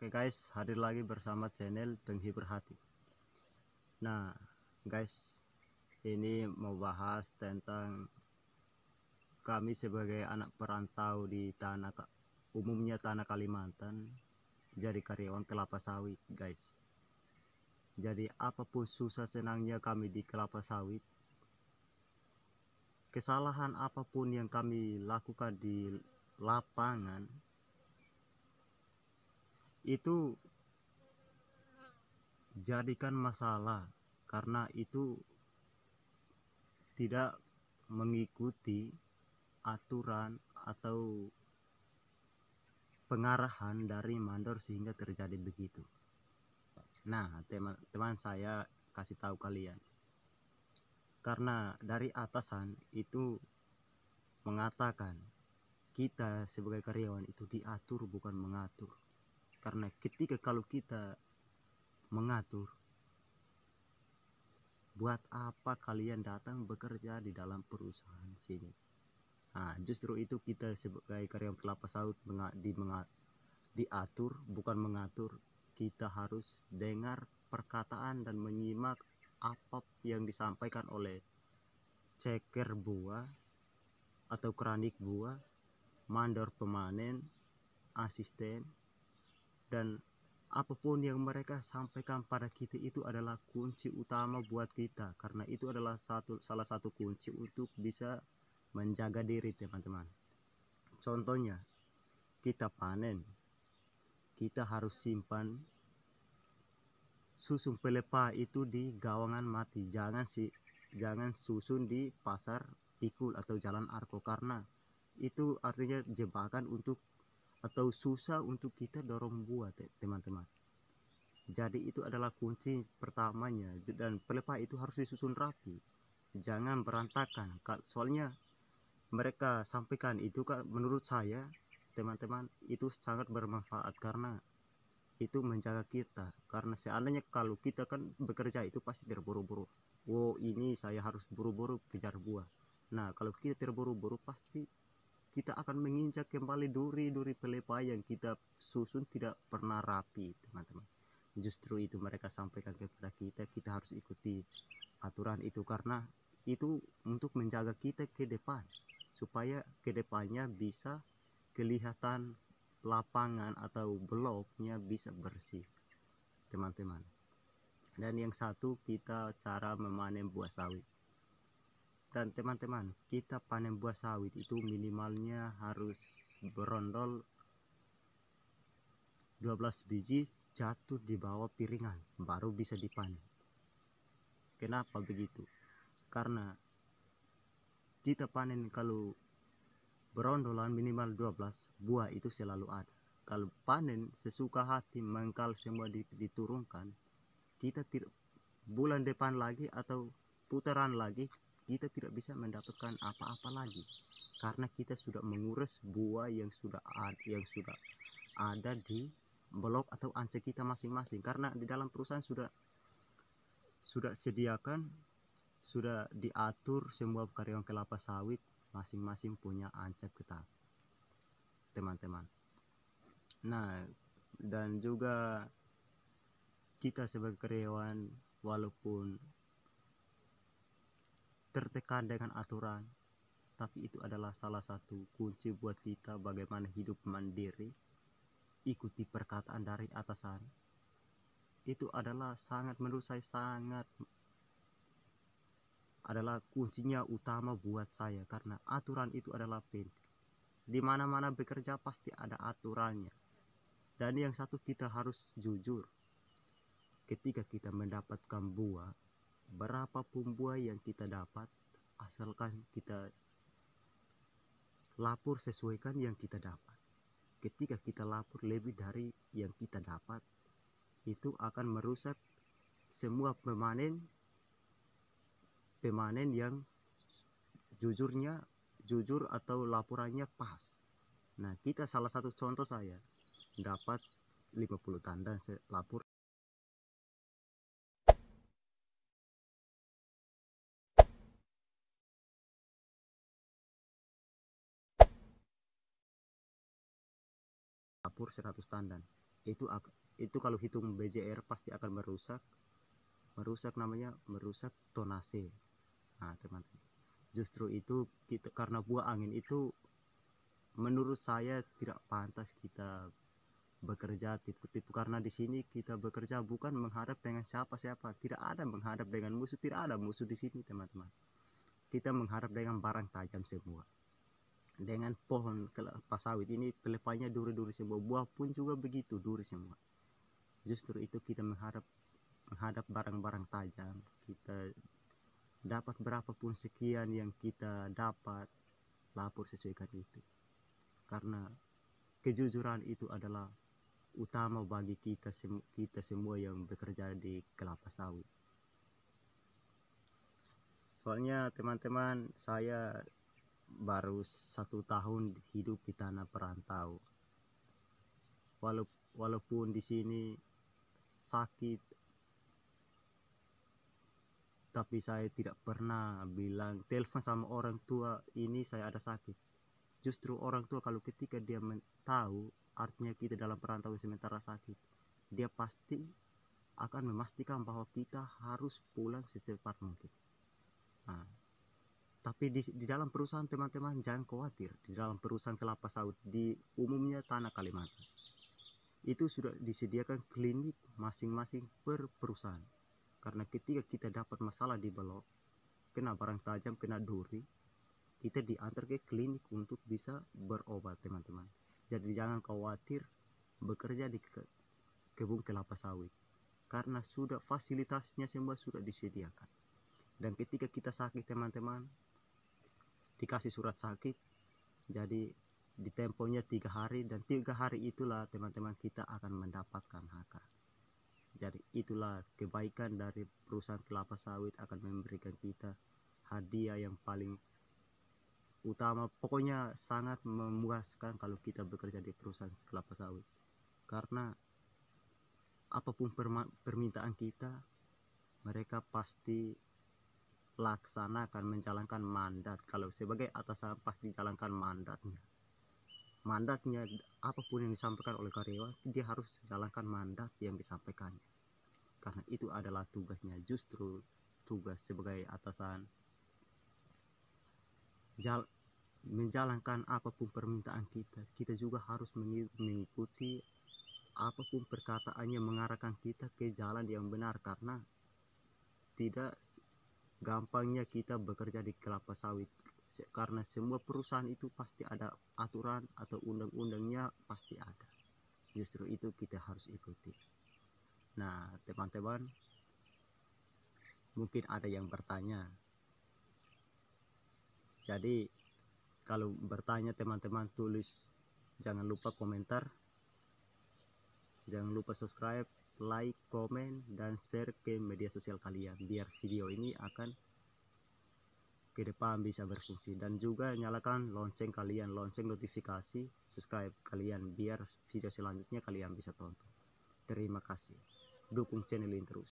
Oke guys, hadir lagi bersama channel Penghibur Hati. Nah guys, ini mau bahas tentang kami sebagai anak perantau di umumnya tanah Kalimantan, jadi karyawan kelapa sawit guys. Jadi apapun susah senangnya kami di kelapa sawit, kesalahan apapun yang kami lakukan di lapangan itu jadikan masalah, karena itu tidak mengikuti aturan atau pengarahan dari mandor sehingga terjadi begitu. Nah teman-teman, saya kasih tahu kalian, karena dari atasan itu mengatakan kita sebagai karyawan itu diatur bukan mengatur. Karena ketika kalau kita mengatur, buat apa kalian datang bekerja di dalam perusahaan sini? Nah justru itu kita sebagai karyawan kelapa sawit diatur bukan mengatur. Kita harus dengar perkataan dan menyimak apa yang disampaikan oleh ceker buah atau keranik buah, mandor pemanen, asisten, dan apapun yang mereka sampaikan pada kita itu adalah kunci utama buat kita, karena itu adalah salah satu kunci untuk bisa menjaga diri teman-teman. Contohnya kita panen, kita harus simpan susun pelepah itu di gawangan mati, jangan susun di pasar pikul atau jalan arko, karena itu artinya jebakan untuk atau susah untuk kita dorong buah teman-teman. Jadi itu adalah kunci pertamanya, dan pelepah itu harus disusun rapi, jangan berantakan. Soalnya mereka sampaikan itu kan, menurut saya teman-teman itu sangat bermanfaat, karena itu menjaga kita. Karena seandainya kalau kita kan bekerja itu pasti terburu-buru, wow ini saya harus buru-buru kejar buah. Nah kalau kita terburu-buru pasti kita akan menginjak kembali duri-duri pelepah yang kita susun tidak pernah rapi teman-teman. Justru itu mereka sampaikan kepada kita harus ikuti aturan itu, karena itu untuk menjaga kita ke depan, supaya ke depannya bisa kelihatan lapangan atau bloknya bisa bersih teman-teman. Dan yang satu, kita cara memanen buah sawit. Dan teman-teman, kita panen buah sawit itu minimalnya harus berondol 12 biji jatuh di bawah piringan baru bisa dipanen. Kenapa begitu? Karena kita panen kalau berondolan minimal 12 buah itu selalu ada. Kalau panen sesuka hati mengkal semua diturunkan, kita tidak, bulan depan lagi atau putaran lagi kita tidak bisa mendapatkan apa-apa lagi, karena kita sudah mengurus buah yang sudah ada di blok atau ance kita masing-masing. Karena di dalam perusahaan sudah sediakan, sudah diatur semua karyawan kelapa sawit masing-masing punya ance tetap teman-teman. Nah dan juga kita sebagai karyawan walaupun tertekan dengan aturan, tapi itu adalah salah satu kunci buat kita bagaimana hidup mandiri. Ikuti perkataan dari atasan, itu adalah menurut saya sangat adalah kuncinya utama buat saya, karena aturan itu adalah penting. Di mana-mana bekerja pasti ada aturannya. Dan yang satu, kita harus jujur. Ketika kita mendapatkan buah, berapapun buah yang kita dapat, asalkan kita lapor sesuaikan yang kita dapat. Ketika kita lapor lebih dari yang kita dapat, itu akan merusak semua pemanen yang jujur atau laporannya pas. Nah kita salah satu contoh, saya dapat 50 tandan lapor. Lapor 100 tandan. itu kalau hitung BJR pasti akan merusak tonase. Nah teman-teman, justru itu kita, karena buah angin itu menurut saya tidak pantas kita bekerja tipu-tipu, karena di sini kita bekerja bukan menghadap dengan siapa-siapa, tidak ada menghadap dengan musuh, tidak ada musuh di sini teman-teman. Kita menghadap dengan barang tajam semua, dengan pohon kelapa sawit ini pelepahnya duri-duri semua, buah pun juga begitu duri semua. Justru itu kita menghadap barang-barang tajam, kita dapat berapapun sekian yang kita dapat, lapor sesuaikan itu, karena kejujuran itu adalah utama bagi kita semua yang bekerja di kelapa sawit. Soalnya teman-teman, saya baru 1 tahun hidup di tanah perantau. Walaupun di sini sakit, tapi saya tidak pernah bilang telepon sama orang tua ini saya ada sakit. Justru orang tua kalau ketika dia tahu artinya kita dalam perantauan sementara sakit, dia pasti akan memastikan bahwa kita harus pulang secepat mungkin. Nah, tapi di dalam perusahaan teman-teman jangan khawatir, di dalam perusahaan kelapa sawit di umumnya tanah Kalimantan itu sudah disediakan klinik masing-masing per perusahaan. Karena ketika kita dapat masalah di blok, kena barang tajam, kena duri, kita diantar ke klinik untuk bisa berobat teman-teman. Jadi jangan khawatir bekerja di kebun kelapa sawit, karena sudah fasilitasnya semua sudah disediakan. Dan ketika kita sakit teman-teman, dikasih surat sakit, jadi ditemponya 3 hari, dan 3 hari itulah teman-teman kita akan mendapatkan HK. Jadi itulah kebaikan dari perusahaan kelapa sawit, akan memberikan kita hadiah yang paling utama. Pokoknya sangat memuaskan kalau kita bekerja di perusahaan kelapa sawit, karena apapun permintaan kita, mereka pasti laksanakan, menjalankan mandat. Kalau sebagai atasan pasti jalankan mandatnya apapun yang disampaikan oleh karyawan, dia harus jalankan mandat yang disampaikannya, karena itu adalah tugasnya. Justru tugas sebagai atasan menjalankan apapun permintaan kita juga harus mengikuti apapun perkataannya, mengarahkan kita ke jalan yang benar, karena tidak gampangnya kita bekerja di kelapa sawit, karena semua perusahaan itu pasti ada aturan atau undang-undangnya, pasti ada. Justru itu kita harus ikuti. Nah teman-teman, mungkin ada yang bertanya, jadi kalau bertanya teman-teman tulis, jangan lupa komentar, jangan lupa subscribe, like, komen, dan share ke media sosial kalian, biar video ini akan ke depan bisa berfungsi. Dan juga nyalakan lonceng kalian, lonceng notifikasi, subscribe kalian, biar video selanjutnya kalian bisa tonton. Terima kasih, dukung channel ini terus.